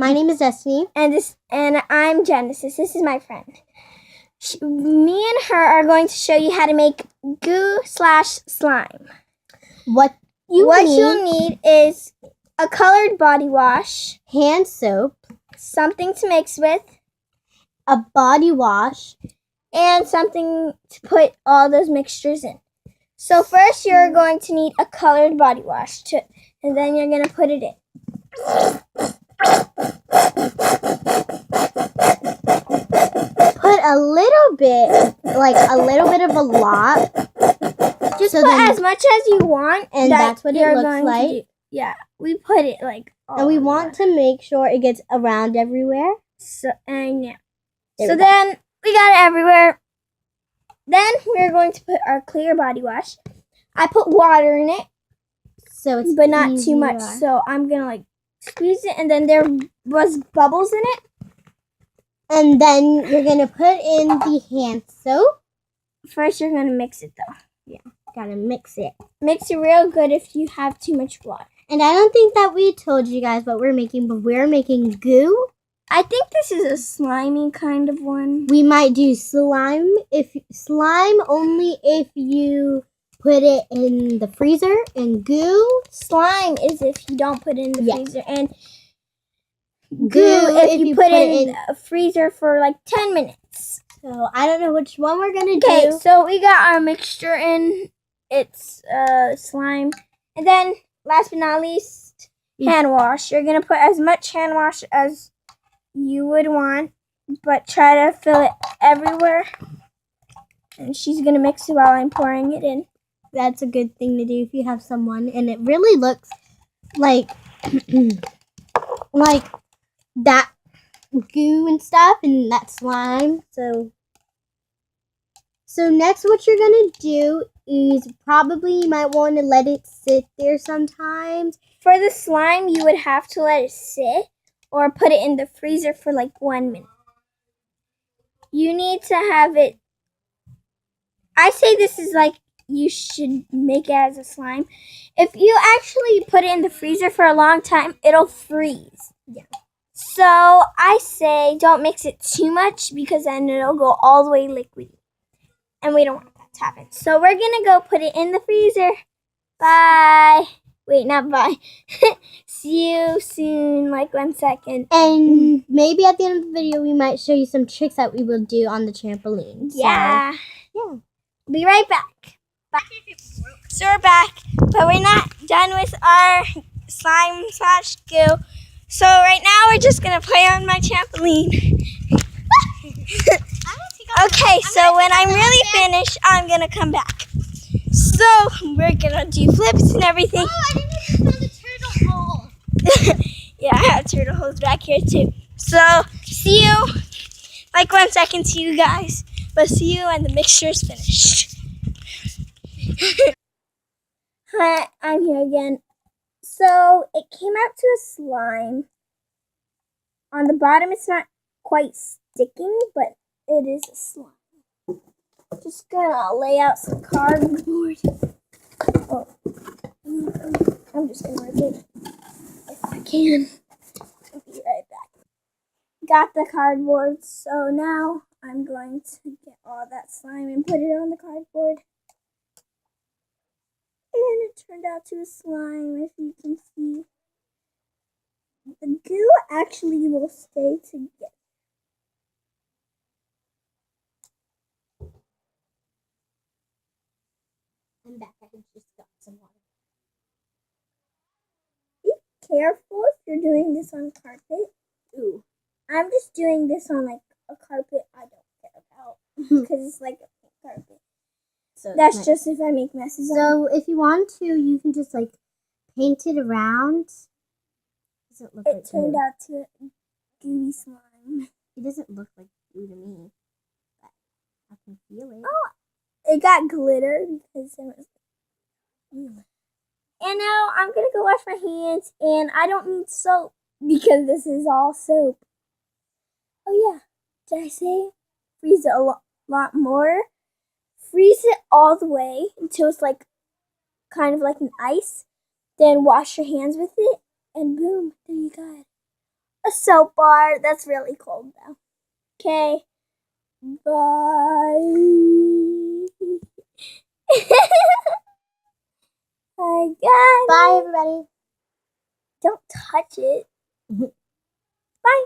My name is Destiny. And I'm Genesis. This is my friend. Me and her are going to show you how to make goo/slime. What you'll need is a colored body wash, hand soap, something to mix with, a body wash, and something to put all those mixtures in. So first you're going to need a colored body wash, and then you're going to put it in. Put a little bit, like a little bit of a lot. Just so put as much as you want. And that's what it looks like. Yeah, we put it like all and we want to make sure it gets around everywhere. So then we got it everywhere. Then we're going to put our clear body wash. I put water in it, so it's but not too much. So I'm gonna like squeeze it, and then there was bubbles in it. And then you're gonna put in the hand soap. First, you're gonna mix it though. Yeah, gotta mix it. Mix it real good if you have too much water. And I don't think that we told you guys what we're making, but we're making goo. I think this is a slimy kind of one. We might do slime only if you put it in the freezer, and goo. Slime is if you don't put it in the freezer, and goo if you put it in the freezer for like 10 minutes. So I don't know which one we're gonna do. Okay, so we got our mixture in. It's slime, and then last but not least, hand wash. You're gonna put as much hand wash as you would want, but try to fill it everywhere. And she's gonna mix it while I'm pouring it in. That's a good thing to do if you have someone, and it really looks like like that goo and stuff, and that slime. So next, what you're gonna do is probably you might want to let it sit there sometimes. For the slime, you would have to let it sit or put it in the freezer for like 1 minute. You need to have it. I say this is like you should make it as a slime. If you actually put it in the freezer for a long time, it'll freeze. Yeah. So I say don't mix it too much because then it'll go all the way liquidy. And we don't want that to happen. So we're going to go put it in the freezer. Bye. Wait, not bye. See you soon, like 1 second. And maybe at the end of the video, we might show you some tricks that we will do on the trampoline. Yeah. So, Be right back. Bye. So we're back, but we're not done with our slime/goo. So right now we're just going to play on my trampoline. Okay, so when I'm really finished, I'm going to come back. So we're going to do flips and everything. Oh, I didn't even the turtle hole. Yeah, I have turtle holes back here too. So see you, like 1 second to you guys. But see you when the mixture is finished. Hi, I'm here again. So it came out to a slime. On the bottom, it's not quite sticking, but it is a slime. Just gonna lay out some cardboard. Oh, I'm just gonna rip it if I can. I'll be right back. Got the cardboard, so now I'm going to get all that slime and put it on the cardboard. And it turned out to a slime, as you can see. The goo actually will stay together. I'm back. I just got some water. Be careful if you're doing this on carpet. Ooh. I'm just doing this on like a carpet I don't care about because it's like a pink carpet. So that's just if I make messes. So if you want to, you can just like paint it around. It turned out to a gooey slime. It doesn't look like goo to me, but I can feel it. Oh, it got glitter because it was. And now I'm gonna go wash my hands, and I don't need soap because this is all soap. Oh yeah, did I say freeze it a lot more? Freeze it all the way until it's like kind of like an ice. Then wash your hands with it, and boom, there you got it. a soap bar. That's really cold though. Okay. Bye. Bye, guys. Bye, everybody. Don't touch it. Bye.